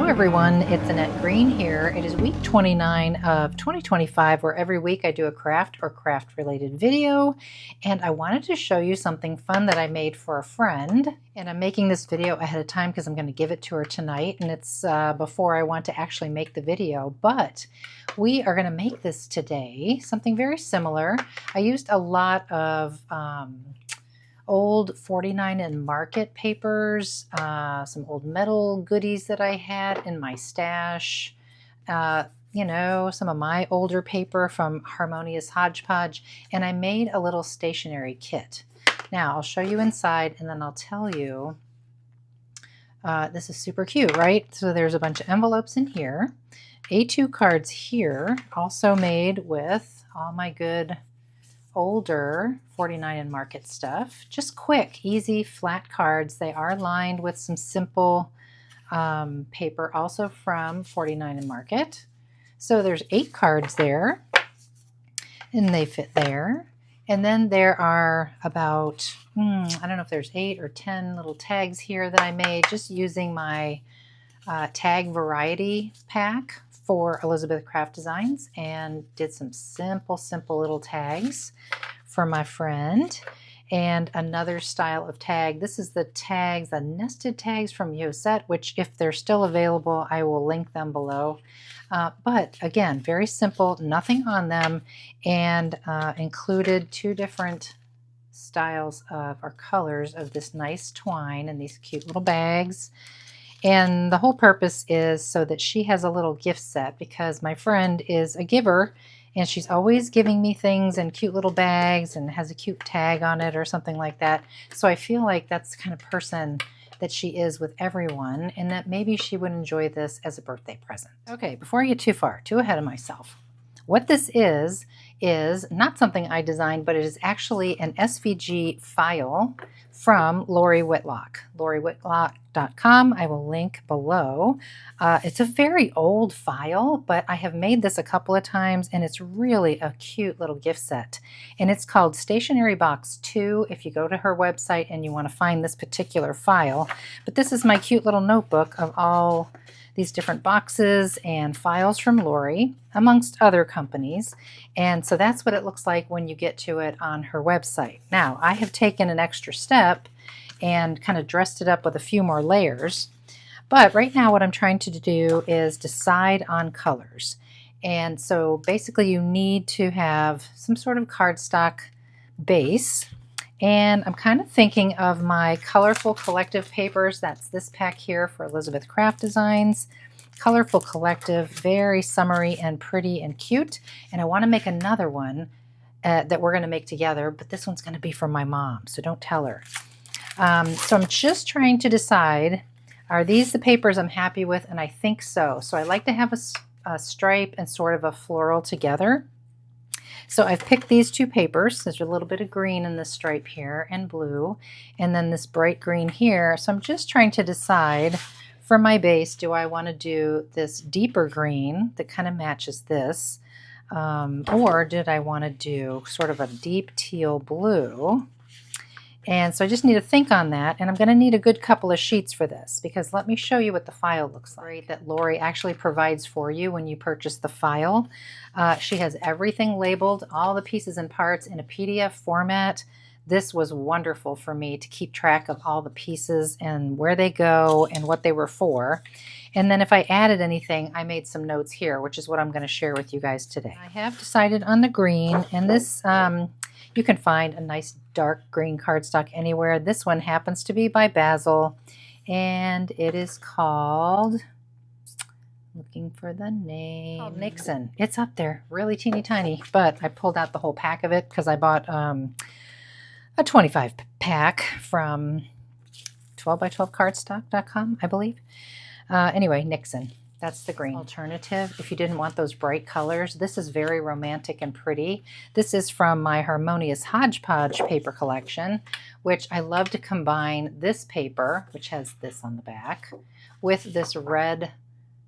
everyone, it's Annette Green here. It is week 29 of 2025 where every week I do a craft or craft related video, and I wanted to show you something fun that I made for a friend. And I'm making this video ahead of time because I'm going to give it to her tonight, and it's before I want to actually make the video, but we are going to make this today, something very similar. I used a lot of old 49 and Market papers, some old metal goodies that I had in my stash, you know, some of my older paper from Harmonious Hodgepodge, and I made a little stationery kit. Now I'll show you inside and then I'll tell you, this is super cute, right? So there's a bunch of envelopes in here, A2 cards here, also made with all my good older 49 and Market stuff. Just quick, easy, flat cards. They are lined with some simple paper, also from 49 and Market. So there's 8 cards there, and they fit there. And then there are about, I don't know if there's 8 or 10 little tags here that I made just using my tag variety pack for Elizabeth Craft Designs, and did some simple little tags for my friend. And another style of tag. This is the tags, the nested tags from Yoset, which if they're still available, I will link them below. But again, very simple, nothing on them, and included 2 different styles of, or colors of this nice twine in these cute little bags. And the whole purpose is so that she has a little gift set, because my friend is a giver and she's always giving me things in cute little bags and has a cute tag on it or something like that. So I feel like that's the kind of person that she is with everyone, and that maybe she would enjoy this as a birthday present. Okay, before I get too ahead of myself, what this is not something I designed, but it is actually an SVG file from Lori Whitlock, LoriWhitlock.com. I will link below. It's a very old file, but I have made this a couple of times, and it's really a cute little gift set. And it's called Stationery Box 2 if you go to her website and you want to find this particular file. But this is my cute little notebook of all these different boxes and files from Lori, amongst other companies. And so that's what it looks like when you get to it on her website. Now, I have taken an extra step and kind of dressed it up with a few more layers. But right now what I'm trying to do is decide on colors. And so basically you need to have some sort of cardstock base. And I'm kind of thinking of my colorful collective papers. That's this pack here for Elizabeth Craft Designs. Colorful collective, very summery and pretty and cute. And I want to make another one that we're going to make together, but this one's going to be for my mom, so don't tell her. So I'm just trying to decide, are these the papers I'm happy with? And I think so. So I like to have a stripe and sort of a floral together. So I've picked these 2 papers. There's a little bit of green in this stripe here and blue, and then this bright green here. So I'm just trying to decide for my base, do I want to do this deeper green that kind of matches this, or did I want to do sort of a deep teal blue? And so I just need to think on that, and I'm going to need a good couple of sheets for this, because let me show you what the file looks like that Lori actually provides for you when you purchase the file. She has everything labeled, all the pieces and parts in a PDF format. This was wonderful for me to keep track of all the pieces and where they go and what they were for. And then if I added anything, I made some notes here, which is what I'm going to share with you guys today. I have decided on the green, and this you can find a nice dark green cardstock anywhere. This one happens to be by Basil, and it is called, looking for the name, called Nixon. It's up there, really teeny tiny, but I pulled out the whole pack of it because I bought a 25 pack from 12by12cardstock.com, I believe. Anyway, Nixon. That's the green alternative. If you didn't want those bright colors, this is very romantic and pretty. This is from my Harmonious Hodgepodge paper collection, which I love to combine this paper, which has this on the back, with this red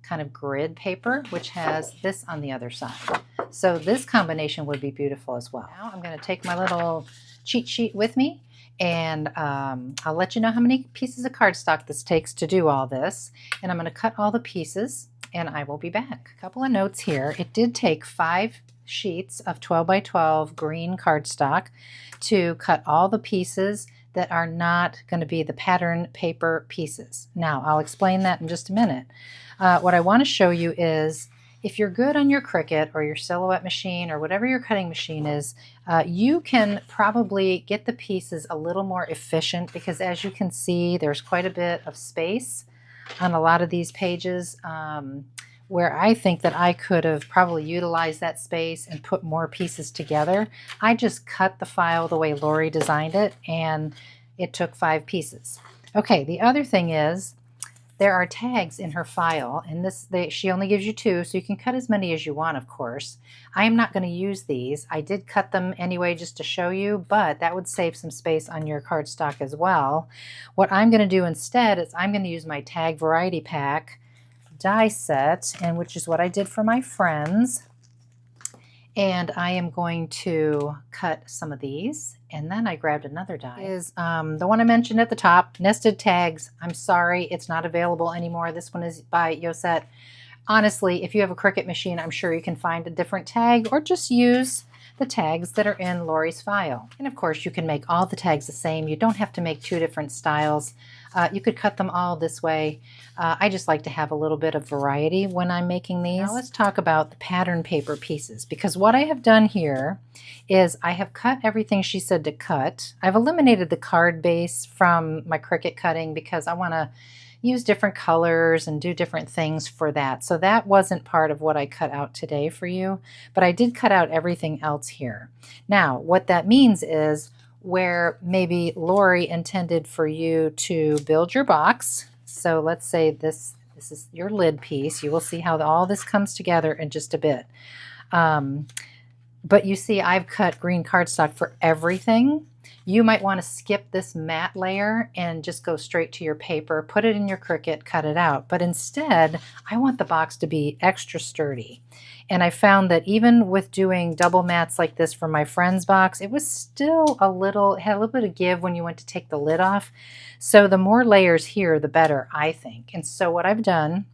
kind of grid paper, which has this on the other side. So this combination would be beautiful as well. Now I'm going to take my little cheat sheet with me, And I'll let you know how many pieces of cardstock this takes to do all this. And I'm going to cut all the pieces and I will be back. A couple of notes here. It did take 5 sheets of 12 by 12 green cardstock to cut all the pieces that are not going to be the pattern paper pieces. Now, I'll explain that in just a minute. What I want to show you is if you're good on your Cricut or your Silhouette machine or whatever your cutting machine is, you can probably get the pieces a little more efficient because as you can see, there's quite a bit of space on a lot of these pages where I think that I could have probably utilized that space and put more pieces together. I just cut the file the way Lori designed it and it took 5 pieces. Okay, the other thing is there are tags in her file, and she only gives you 2, so you can cut as many as you want, of course. I am not going to use these. I did cut them anyway just to show you, but that would save some space on your cardstock as well. What I'm going to do instead is I'm going to use my Tag Variety Pack die set, and which is what I did for my friends. And I am going to cut some of these. And then I grabbed another die. Is the one I mentioned at the top, Nested Tags. I'm sorry, it's not available anymore. This one is by Yoset. Honestly, if you have a Cricut machine, I'm sure you can find a different tag or just use the tags that are in Lori's file. And of course, you can make all the tags the same. You don't have to make 2 different styles. You could cut them all this way. I just like to have a little bit of variety when I'm making these. Now let's talk about the pattern paper pieces, because what I have done here is I have cut everything she said to cut. I've eliminated the card base from my Cricut cutting because I want to use different colors and do different things for that. So that wasn't part of what I cut out today for you, but I did cut out everything else here. Now, what that means is where maybe Lori intended for you to build your box. So let's say this is your lid piece. You will see how all this comes together in just a bit. But you see I've cut green cardstock for everything. You might want to skip this matte layer and just go straight to your paper, put it in your Cricut, cut it out. But instead, I want the box to be extra sturdy. And I found that even with doing double mattes like this for my friend's box, it was still had a little bit of give when you went to take the lid off. So the more layers here, the better, I think. And so what I've done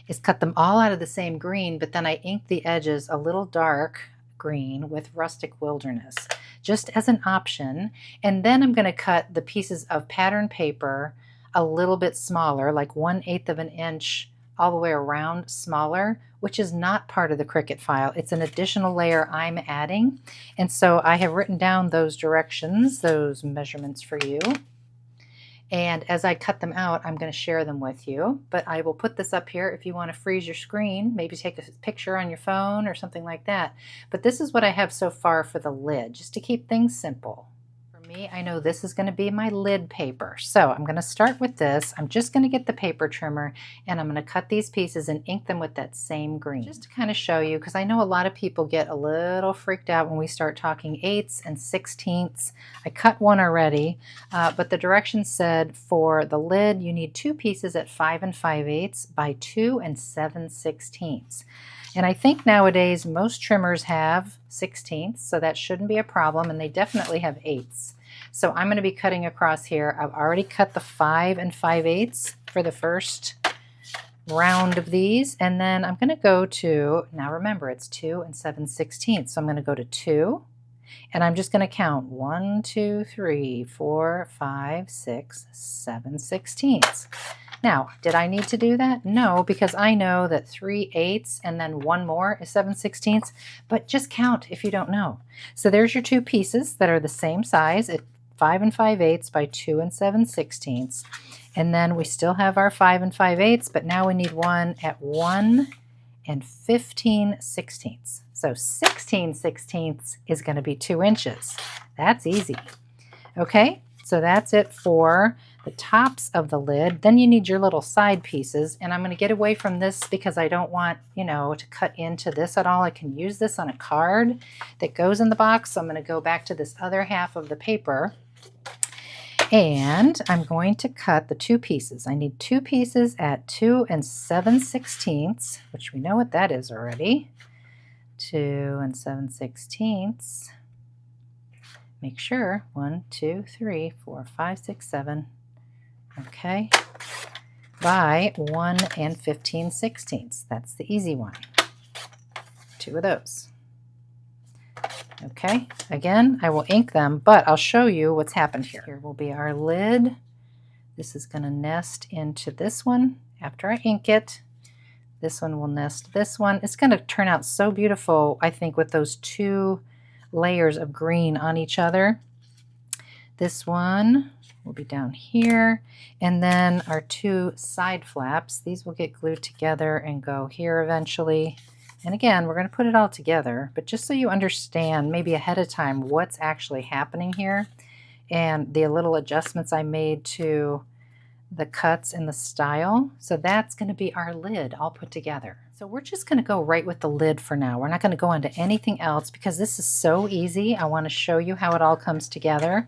is cut them all out of the same green, but then I inked the edges a little dark green with Rustic Wilderness, just as an option. And then I'm going to cut the pieces of pattern paper a little bit smaller, like 1/8 of an inch all the way around smaller, which is not part of the Cricut file. It's an additional layer I'm adding. And so I have written down those directions, those measurements for you. And as I cut them out, I'm going to share them with you. But I will put this up here if you want to freeze your screen, maybe take a picture on your phone or something like that. But this is what I have so far for the lid, just to keep things simple. For me, I know this is going to be my lid paper. So I'm going to start with this. I'm just going to get the paper trimmer and I'm going to cut these pieces and ink them with that same green. Just to kind of show you, because I know a lot of people get a little freaked out when we start talking 8ths and 16ths. I cut one already, but the directions said for the lid, you need 2 pieces at 5 5/8 by 2 7/16. And I think nowadays most trimmers have 16ths, so that shouldn't be a problem, and they definitely have 8ths. So I'm going to be cutting across here. I've already cut the 5 5/8 for the first round of these, and then I'm going to go to, now remember it's 2 7/16, so I'm going to go to 2, and I'm just going to count 1, 2, 3, 4, 5, 6, 7/16. Now, did I need to do that? No, because I know that 3/8 and then 1 more is 7/16, but just count if you don't know. So there's your 2 pieces that are the same size at 5 5/8 by 2 7/16. And then we still have our 5 5/8, but now we need one at 1 15/16. So 16/16 is going to be 2 inches. That's easy. Okay, so that's it for the tops of the lid. Then you need your little side pieces, and I'm going to get away from this because I don't want, to cut into this at all. I can use this on a card that goes in the box. So I'm going to go back to this other half of the paper, and I'm going to cut the 2 pieces. I need 2 pieces at 2 7/16, which we know what that is already. 2 7/16. make sure, 1, 2, 3, 4, 5, 6, 7, okay, by 1 15/16. That's the easy one. 2 of those. Okay, again, I will ink them, but I'll show you what's happened here. Here will be our lid. This is going to nest into this one after I ink it. This one will nest this one. It's going to turn out so beautiful, I think, with those 2 layers of green on each other. This one will be down here, and then our 2 side flaps, these will get glued together and go here eventually. And again, we're going to put it all together, but just so you understand maybe ahead of time what's actually happening here and the little adjustments I made to the cuts and the style. So that's going to be our lid all put together. So we're just going to go right with the lid for now. We're not going to go on to anything else because this is so easy. I want to show you how it all comes together.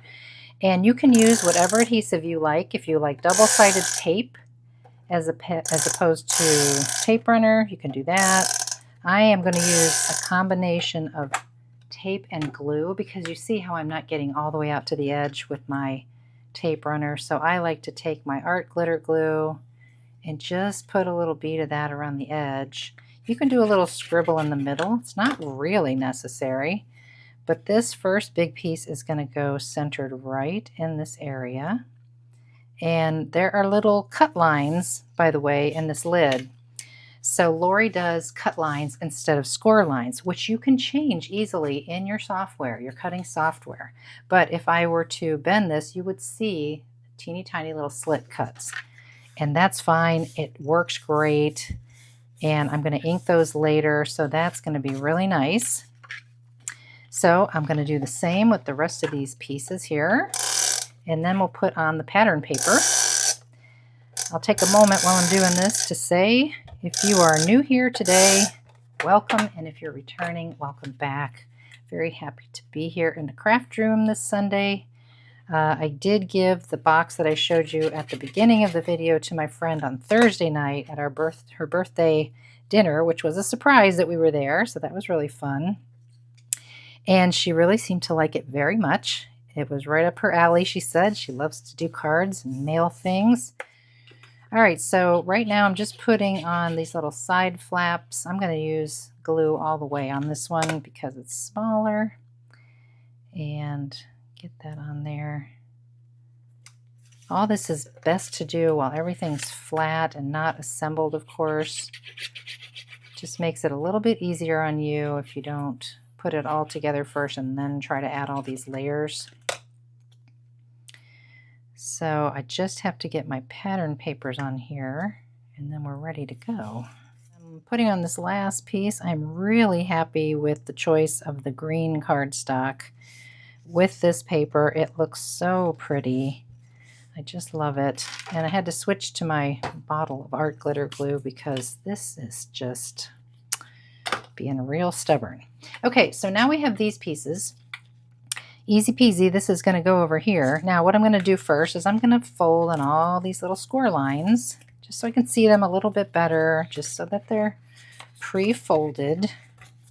And you can use whatever adhesive you like. If you like double-sided tape as opposed to tape runner, you can do that. I am going to use a combination of tape and glue because you see how I'm not getting all the way out to the edge with my tape runner. So I like to take my art glitter glue and just put a little bead of that around the edge. You can do a little scribble in the middle. It's not really necessary. But this first big piece is going to go centered right in this area. And there are little cut lines, by the way, in this lid. So Lori does cut lines instead of score lines, which you can change easily in your software, your cutting software. But if I were to bend this, you would see teeny tiny little slit cuts. And that's fine. It works great. And I'm going to ink those later, so that's going to be really nice. So I'm going to do the same with the rest of these pieces here, and then we'll put on the pattern paper. I'll take a moment while I'm doing this to say, if you are new here today, welcome, and if you're returning, welcome back. Very happy to be here in the craft room this Sunday. I did give the box that I showed you at the beginning of the video to my friend on Thursday night at her birthday dinner, which was a surprise that we were there, so that was really fun. And she really seemed to like it very much. It was right up her alley, she said. She loves to do cards and mail things. All right, so right now I'm just putting on these little side flaps. I'm going to use glue all the way on this one because it's smaller. And get that on there. All this is best to do while everything's flat and not assembled, of course. Just makes it a little bit easier on you if you don't put it all together first and then try to add all these layers. So I just have to get my pattern papers on here and then we're ready to go. I'm putting on this last piece. I'm really happy with the choice of the green cardstock. With this paper, it looks so pretty. I just love it. And I had to switch to my bottle of art glitter glue because this is just being real stubborn. Okay, so now we have these pieces. Easy peasy, this is going to go over here. Now what I'm going to do first is I'm going to fold in all these little score lines just so I can see them a little bit better, just so that they're pre-folded,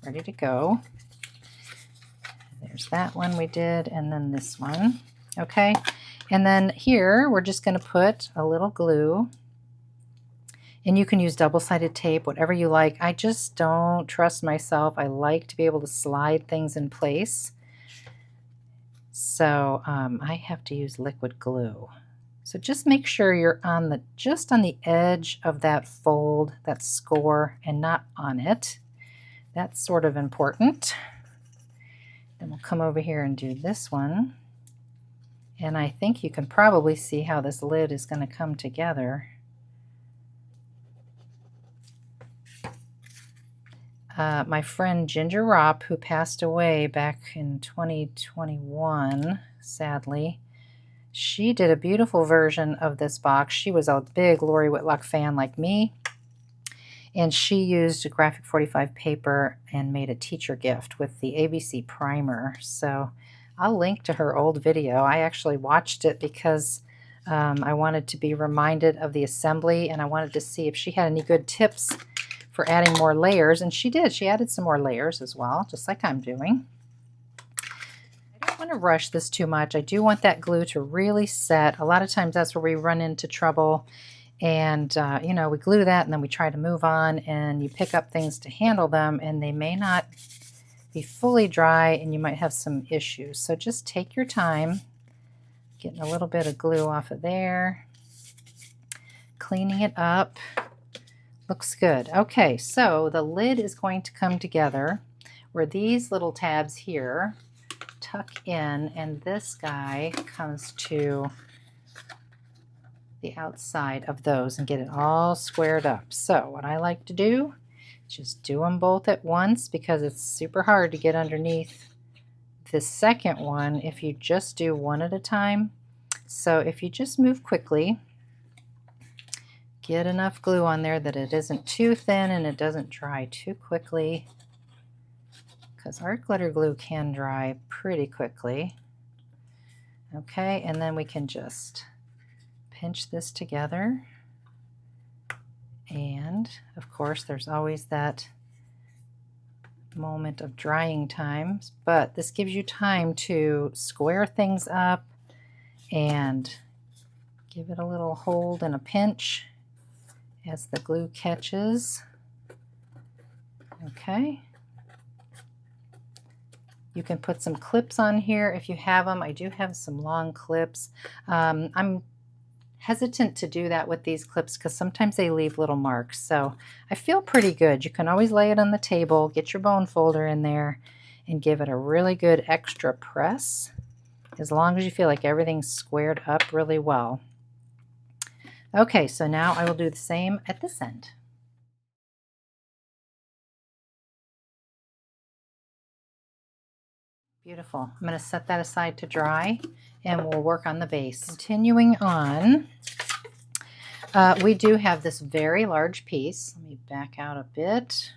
ready to go. There's that one we did, and then this one. Okay, and then here we're just going to put a little glue. And you can use double-sided tape, whatever you like. I just don't trust myself. I like to be able to slide things in place. So I have to use liquid glue. So just make sure you're on just on the edge of that fold, that score, and not on it. That's sort of important. Then we'll come over here and do this one. And I think you can probably see how this lid is going to come together. My friend Ginger Ropp, who passed away back in 2021, sadly, she did a beautiful version of this box. She was a big Lori Whitlock fan like me, and she used a graphic 45 paper and made a teacher gift with the ABC primer. So I'll link to her old video. I actually watched it because I wanted to be reminded of the assembly, and I wanted to see if she had any good tips for adding more layers, and she did. She added some more layers as well, just like I'm doing. I don't want to rush this too much. I do want that glue to really set. A lot of times that's where we run into trouble. And, you know, we glue that and then we try to move on, and you pick up things to handle them and they may not be fully dry and you might have some issues. So just take your time, getting a little bit of glue off of there, cleaning it up. Looks good. Okay, so the lid is going to come together where these little tabs here tuck in, and this guy comes to the outside of those and get it all squared up. So what I like to do, just do them both at once because it's super hard to get underneath the second one if you just do one at a time. So if you just move quickly, get enough glue on there that it isn't too thin and it doesn't dry too quickly, because art glitter glue can dry pretty quickly. Okay, and then we can just pinch this together, and of course there's always that moment of drying times, but this gives you time to square things up and give it a little hold and a pinch as the glue catches. Okay, you can put some clips on here if you have them. I do have some long clips. I'm hesitant to do that with these clips because sometimes they leave little marks. So I feel pretty good. You can always lay it on the table, get your bone folder in there, and give it a really good extra press, as long as you feel like everything's squared up really well. Okay, so now I will do the same at this end. Beautiful. I'm going to set that aside to dry and we'll work on the base. Continuing on, we do have this very large piece. Let me back out a bit.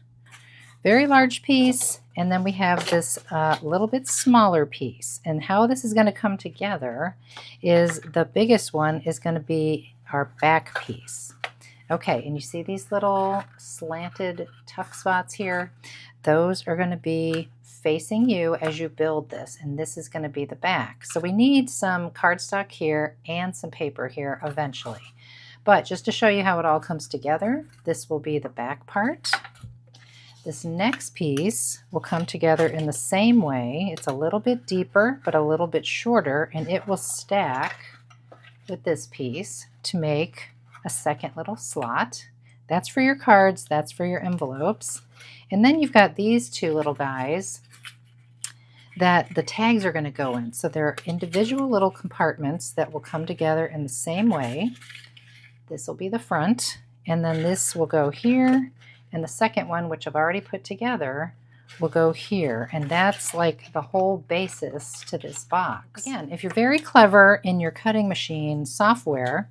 Very large piece, and then we have this little bit smaller piece. And how this is going to come together is the biggest one is going to be our back piece. Okay, and you see these little slanted tuck spots here? Those are going to be facing you as you build this, and this is going to be the back. So we need some cardstock here and some paper here eventually. But just to show you how it all comes together, this will be the back part. This next piece will come together in the same way. It's a little bit deeper, but a little bit shorter, and it will stack with this piece to make a second little slot. That's for your cards, that's for your envelopes. And then you've got these two little guys that the tags are going to go in. So they're individual little compartments that will come together in the same way. This will be the front, and then this will go here, and the second one, which I've already put together, will go here, and that's like the whole basis to this box. Again, if you're very clever in your cutting machine software,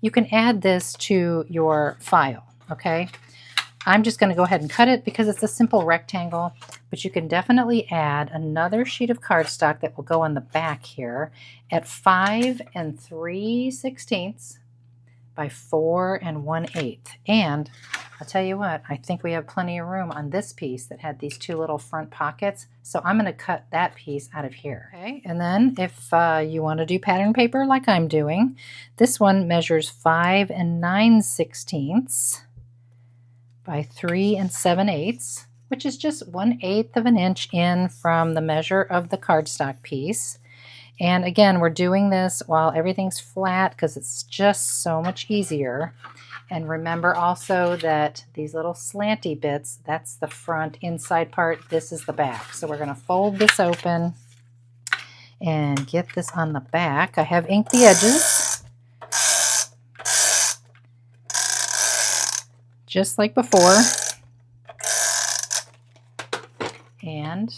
you can add this to your file, okay? I'm just going to go ahead and cut it because it's a simple rectangle, but you can definitely add another sheet of cardstock that will go on the back here at 5 3/16 by 4 1/8. And I'll tell you what, I think we have plenty of room on this piece that had these two little front pockets, so I'm going to cut that piece out of here. Okay, and then if you want to do pattern paper like I'm doing, this one measures 5 9/16 by 3 7/8, which is just 1/8 of an inch in from the measure of the cardstock piece. And again, we're doing this while everything's flat because it's just so much easier. And remember also that these little slanty bits, that's the front inside part, this is the back. So we're going to fold this open and get this on the back. I have inked the edges, just like before. And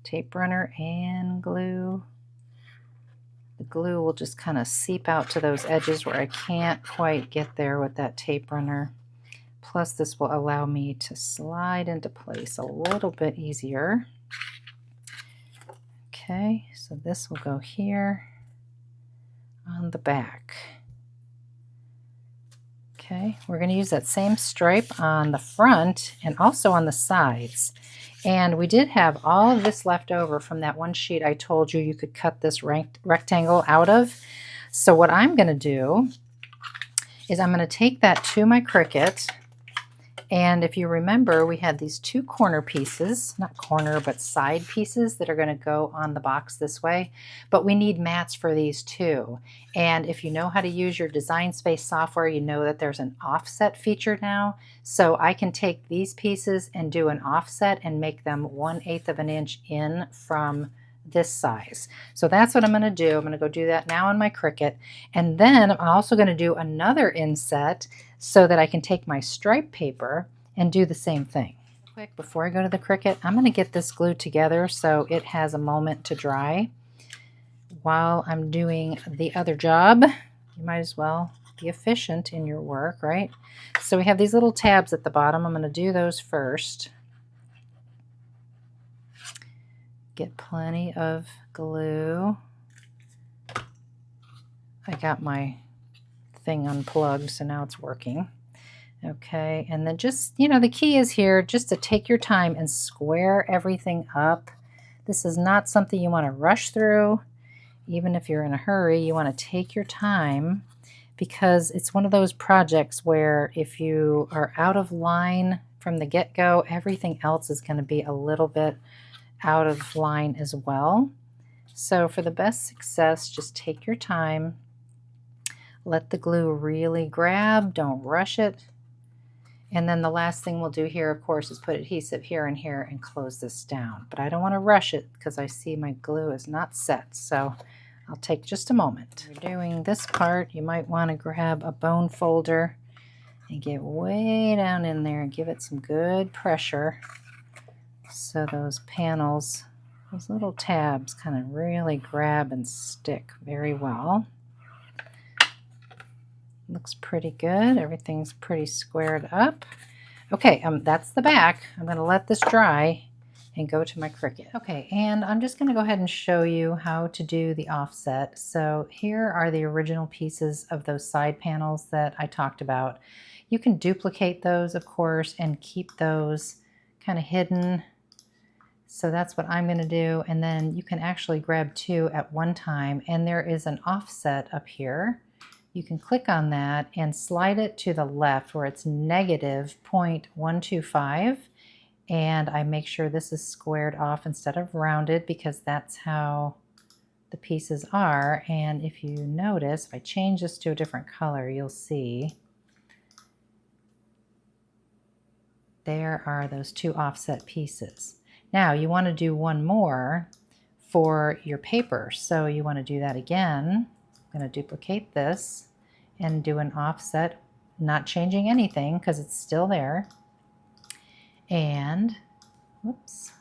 tape runner and glue. The glue will just kind of seep out to those edges where I can't quite get there with that tape runner. Plus this will allow me to slide into place a little bit easier. Okay, so this will go here on the back. Okay, we're going to use that same stripe on the front and also on the sides. And we did have all of this left over from that one sheet I told you could cut this rectangle out of. So what I'm going to do is I'm going to take that to my Cricut. And if you remember, we had these two corner pieces, not corner, but side pieces that are going to go on the box this way. But we need mats for these too. And if you know how to use your Design Space software, you know that there's an offset feature now. So I can take these pieces and do an offset and make them 1/8 of an inch in from this size. So that's what I'm going to do. I'm going to go do that now on my Cricut. And then I'm also going to do another inset so that I can take my stripe paper and do the same thing. Quick, before I go to the Cricut, I'm going to get this glued together so it has a moment to dry while I'm doing the other job. You might as well be efficient in your work, right? So we have these little tabs at the bottom. I'm going to do those first. Get plenty of glue. I got my thing unplugged, so now it's working. Okay, and then just, the key is here just to take your time and square everything up. This is not something you want to rush through. Even if you're in a hurry, you want to take your time, because it's one of those projects where if you are out of line from the get-go, everything else is going to be a little bit out of line as well. So for the best success, just take your time. Let the glue really grab, don't rush it. And then the last thing we'll do here, of course, is put adhesive here and here and close this down. But I don't want to rush it because I see my glue is not set. So I'll take just a moment. When you're doing this part, you might want to grab a bone folder and get way down in there and give it some good pressure so those panels, those little tabs, kind of really grab and stick very well. Looks pretty good. Everything's pretty squared up. Okay, that's the back. I'm going to let this dry and go to my Cricut. Okay, and I'm just going to go ahead and show you how to do the offset. So here are the original pieces of those side panels that I talked about. You can duplicate those, of course, and keep those kind of hidden. So that's what I'm going to do. And then you can actually grab two at one time, and there is an offset up here. You can click on that and slide it to the left where it's negative 0.125, and I make sure this is squared off instead of rounded because that's how the pieces are. And if you notice, if I change this to a different color, you'll see there are those two offset pieces. Now you want to do one more for your paper, so you want to do that again. I'm going to duplicate this and do an offset, not changing anything because it's still there. And, whoops,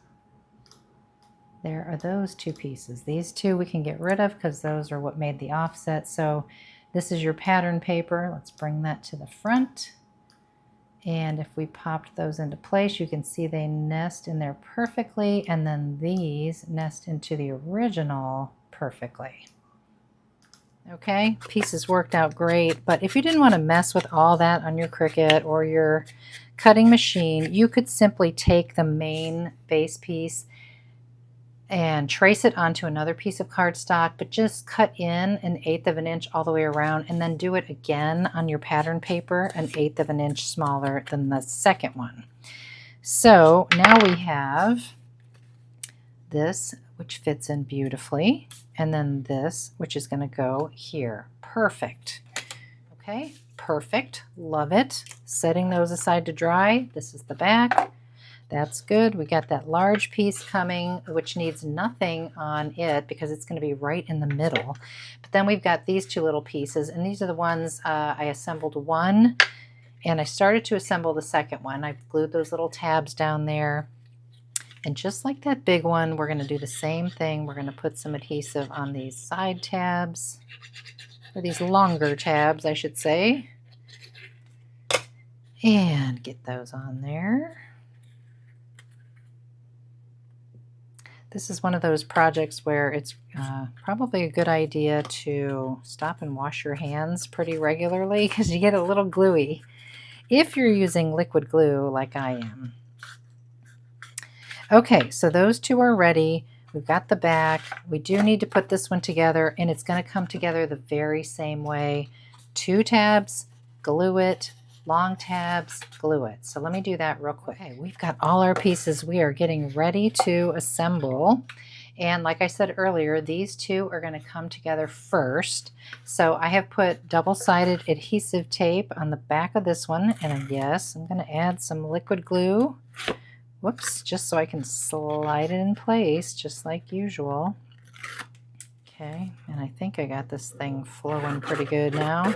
there are those two pieces. These two we can get rid of because those are what made the offset. So this is your pattern paper. Let's bring that to the front. And if we popped those into place, you can see they nest in there perfectly. And then these nest into the original perfectly. Okay, pieces worked out great, but if you didn't want to mess with all that on your Cricut or your cutting machine, you could simply take the main base piece and trace it onto another piece of cardstock, but just cut in 1/8 of an inch all the way around, and then do it again on your pattern paper 1/8 of an inch smaller than the second one. So now we have this, which fits in beautifully, and then this, which is going to go here. Perfect. Okay, perfect. Love it. Setting those aside to dry. This is the back. That's good. We got that large piece coming, which needs nothing on it because it's going to be right in the middle. But then we've got these two little pieces, and these are the ones I assembled one, and I started to assemble the second one. I've glued those little tabs down there. And just like that big one, we're going to do the same thing. We're going to put some adhesive on these side tabs, or these longer tabs, I should say, and get those on there. This is one of those projects where it's probably a good idea to stop and wash your hands pretty regularly because you get a little gluey if you're using liquid glue like I am. Okay, so those two are ready. We've got the back. We do need to put this one together, and it's going to come together the very same way. 2 tabs, glue it, long tabs, glue it. So let me do that real quick. Okay, we've got all our pieces. We are getting ready to assemble. And like I said earlier, these two are going to come together first. So I have put double-sided adhesive tape on the back of this one. And yes, I'm going to add some liquid glue. Whoops, just so I can slide it in place, just like usual. Okay, and I think I got this thing flowing pretty good now.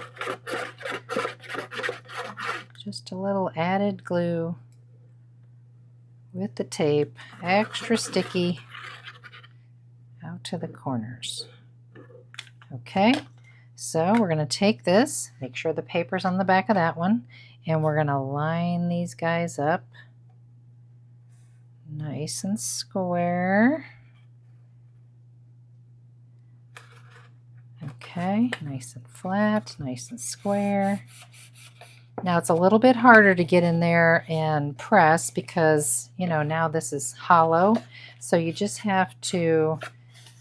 Just a little added glue with the tape, extra sticky out to the corners. Okay, so we're going to take this, make sure the paper's on the back of that one, and we're going to line these guys up nice and square. Okay, nice and flat, nice and square. Now it's a little bit harder to get in there and press because, you know, now this is hollow. So you just have to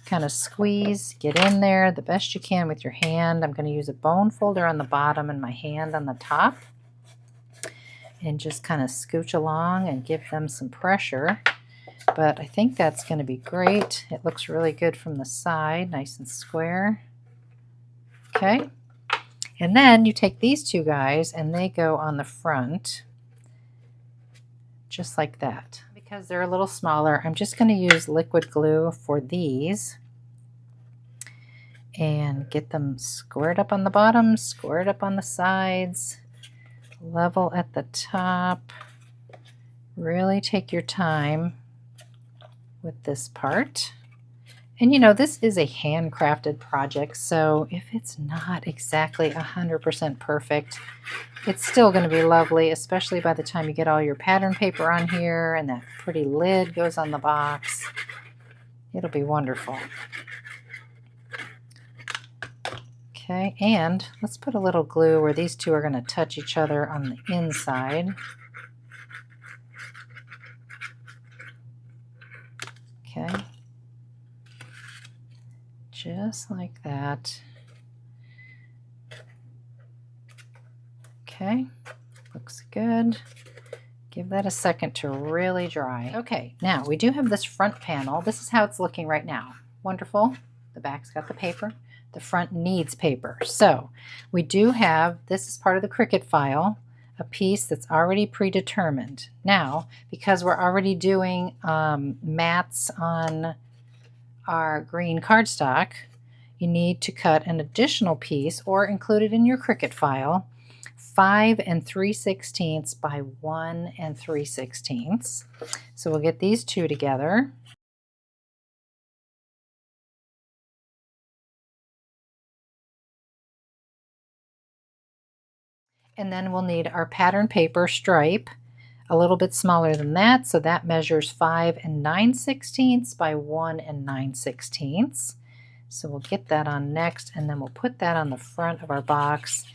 kind of squeeze, get in there the best you can with your hand. I'm going to use a bone folder on the bottom and my hand on the top. And just kind of scooch along and give them some pressure. But I think that's going to be great. It looks really good from the side, nice and square. Okay. And then you take these two guys and they go on the front, just like that. Because they're a little smaller, I'm just going to use liquid glue for these and get them squared up on the bottom, squared up on the sides, level at the top. Really take your time with this part. And you know, this is a handcrafted project, so if it's not exactly 100% perfect, it's still going to be lovely, especially by the time you get all your pattern paper on here and that pretty lid goes on the box. It'll be wonderful. Okay, and let's put a little glue where these two are going to touch each other on the inside. Okay. Just like that. Okay, looks good. Give that a second to really dry. Okay, now we do have this front panel. This is how it's looking right now. Wonderful. The back's got the paper. The front needs paper. So we do have, this is part of the Cricut file, a piece that's already predetermined. Now, because we're already doing mats on our green cardstock, you need to cut an additional piece or include it in your Cricut file, 5 3/16 by 1 3/16. So we'll get these two together. And then we'll need our pattern paper stripe, a little bit smaller than that, so that measures 5 9/16 by 1 9/16. So we'll get that on next, and then we'll put that on the front of our box.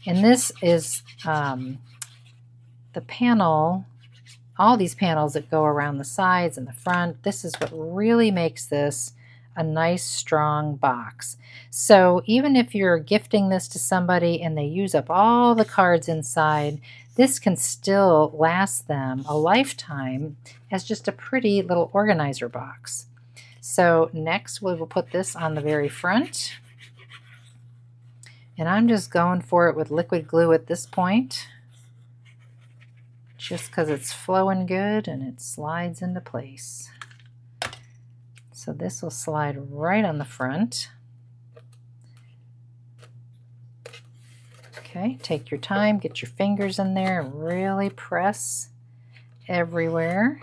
And this is the panel, all these panels that go around the sides and the front. This is what really makes this a nice strong box. So even if you're gifting this to somebody and they use up all the cards inside, this can still last them a lifetime as just a pretty little organizer box. So next we will put this on the very front. And I'm just going for it with liquid glue at this point, just because it's flowing good and it slides into place. So this will slide right on the front. Okay, take your time, get your fingers in there, and really press everywhere.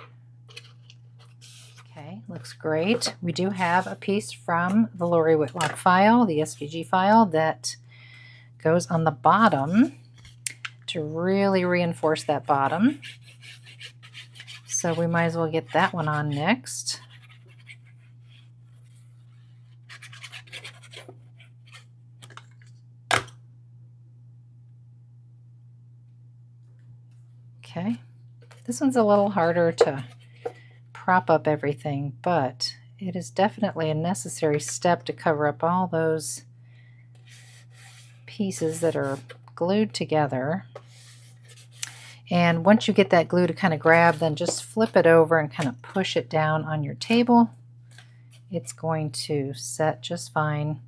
Okay, looks great. We do have a piece from the Lori Whitlock file, the SVG file, that goes on the bottom to really reinforce that bottom. So we might as well get that one on next. Okay, this one's a little harder to prop up everything, but it is definitely a necessary step to cover up all those pieces that are glued together. And once you get that glue to kind of grab, then just flip it over and kind of push it down on your table. It's going to set just fine.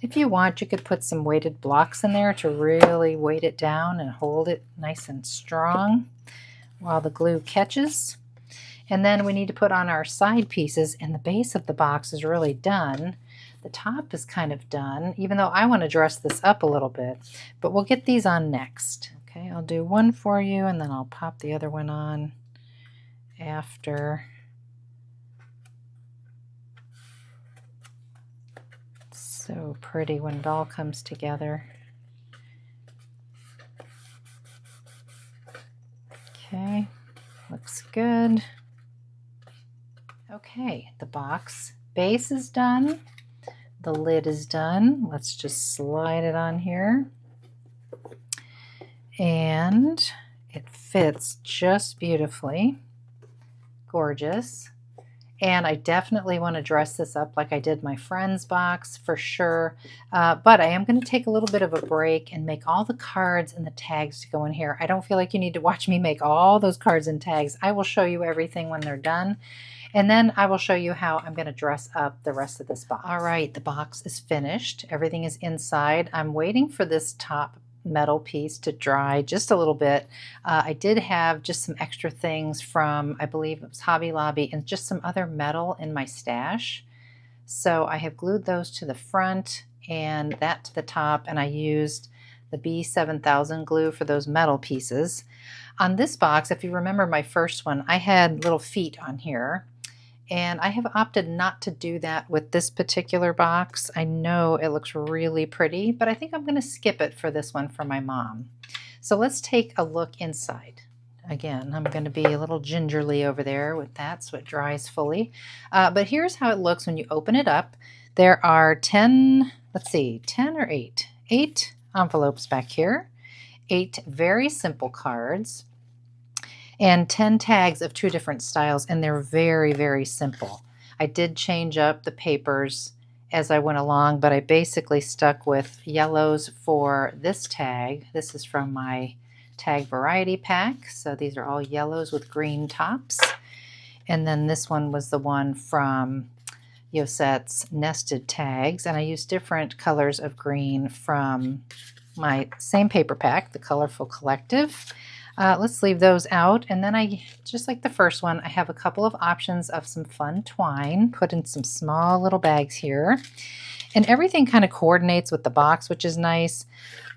If you want, you could put some weighted blocks in there to really weight it down and hold it nice and strong while the glue catches. And then we need to put on our side pieces, and the base of the box is really done. The top is kind of done, even though I want to dress this up a little bit, but we'll get these on next. Okay, I'll do one for you, and then I'll pop the other one on after. So pretty when it all comes together. Okay, looks good. Okay, the box base is done. The lid is done. Let's just slide it on here. And it fits just beautifully. Gorgeous. And I definitely want to dress this up like I did my friend's box for sure. But I am going to take a little bit of a break and make all the cards and the tags to go in here. I don't feel like you need to watch me make all those cards and tags. I will show you everything when they're done. And then I will show you how I'm going to dress up the rest of this box. All right, the box is finished. Everything is inside. I'm waiting for this top metal piece to dry just a little bit. I did have just some extra things from, I believe it was Hobby Lobby, and just some other metal in my stash. So I have glued those to the front and that to the top, and I used the B7000 glue for those metal pieces. On this box, if you remember my first one, I had little feet on here. And I have opted not to do that with this particular box. I know it looks really pretty, but I think I'm going to skip it for this one for my mom. So let's take a look inside. Again, I'm going to be a little gingerly over there with that so it dries fully. But here's how it looks when you open it up. There are 10, let's see, 10 or 8? 8 envelopes back here. 8 very simple cards. And 10 tags of 2 different styles, and they're very, very simple. I did change up the papers as I went along, but I basically stuck with yellows for this tag. This is from my tag variety pack, so these are all yellows with green tops. And then this one was the one from Yosette's nested tags, and I used different colors of green from my same paper pack, the Colorful Collective. Let's leave those out, and then I, just like the first one, I have a couple of options of some fun twine put in some small little bags here, and everything kind of coordinates with the box, which is nice.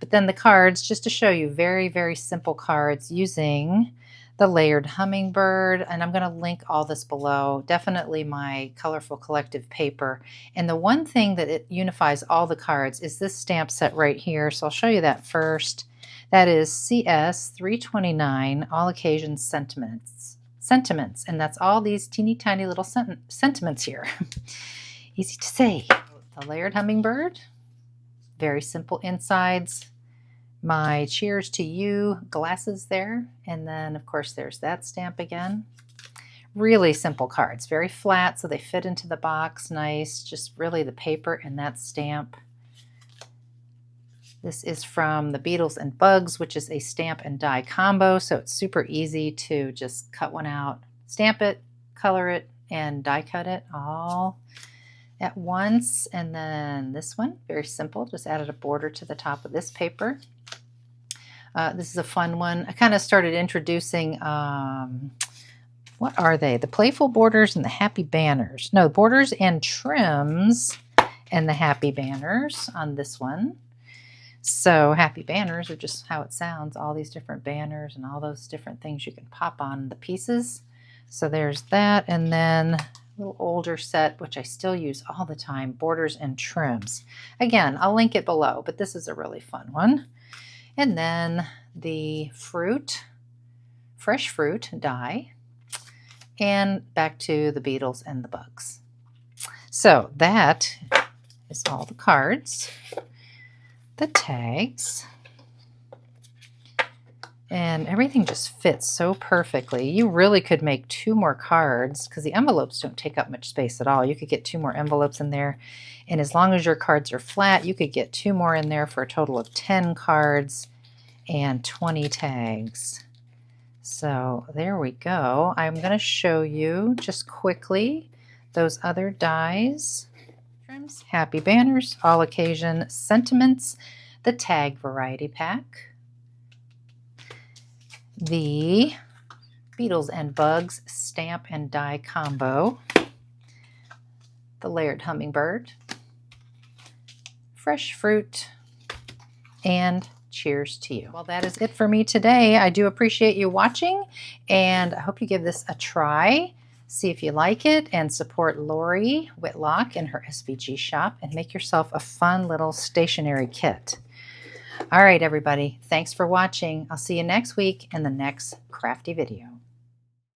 But then the cards, just to show you, very, very simple cards using the layered hummingbird, and I'm going to link all this below. Definitely my Colorful Collective paper. And the one thing that it unifies all the cards is this stamp set right here, so I'll show you that first. That is CS 329 All Occasions Sentiments, and that's all these teeny tiny little sentiments here. Easy to say. The layered hummingbird, very simple insides. My cheers to you glasses there, and then of course there's that stamp again. Really simple cards, very flat, so they fit into the box nice. Just really the paper and that stamp. This is from the Beetles and Bugs, which is a stamp and die combo, so it's super easy to just cut one out, stamp it, color it, and die cut it all at once. And then this one, very simple, just added a border to the top of this paper. This is a fun one. I kind of started introducing, what are they? The Playful Borders and the Happy Banners. No, Borders and Trims and the Happy Banners on this one. So happy banners are just how it sounds, all these different banners and all those different things you can pop on the pieces. So there's that, and then a little older set, which I still use all the time, Borders and Trims. Again, I'll link it below, but this is a really fun one. And then the fruit, fresh fruit die, and back to the Beetles and the Bugs. So that is all the cards. The tags, And everything just fits so perfectly. You really could make 2 more cards because the envelopes don't take up much space at all. You could get 2 more envelopes in there. And as long as your cards are flat, you could get 2 more in there for a total of 10 cards and 20 tags. So there we go. I'm going to show you just quickly those other dies. Happy Banners, All Occasion Sentiments, the Tag Variety Pack, the Beetles and Bugs Stamp and Die Combo, the Layered Hummingbird, Fresh Fruit, and Cheers to You. Well, that is it for me today. I do appreciate you watching, and I hope you give this a try. See if you like it, and support Lori Whitlock in her SVG shop, and make yourself a fun little stationery kit. All right, everybody. Thanks for watching. I'll see you next week in the next crafty video.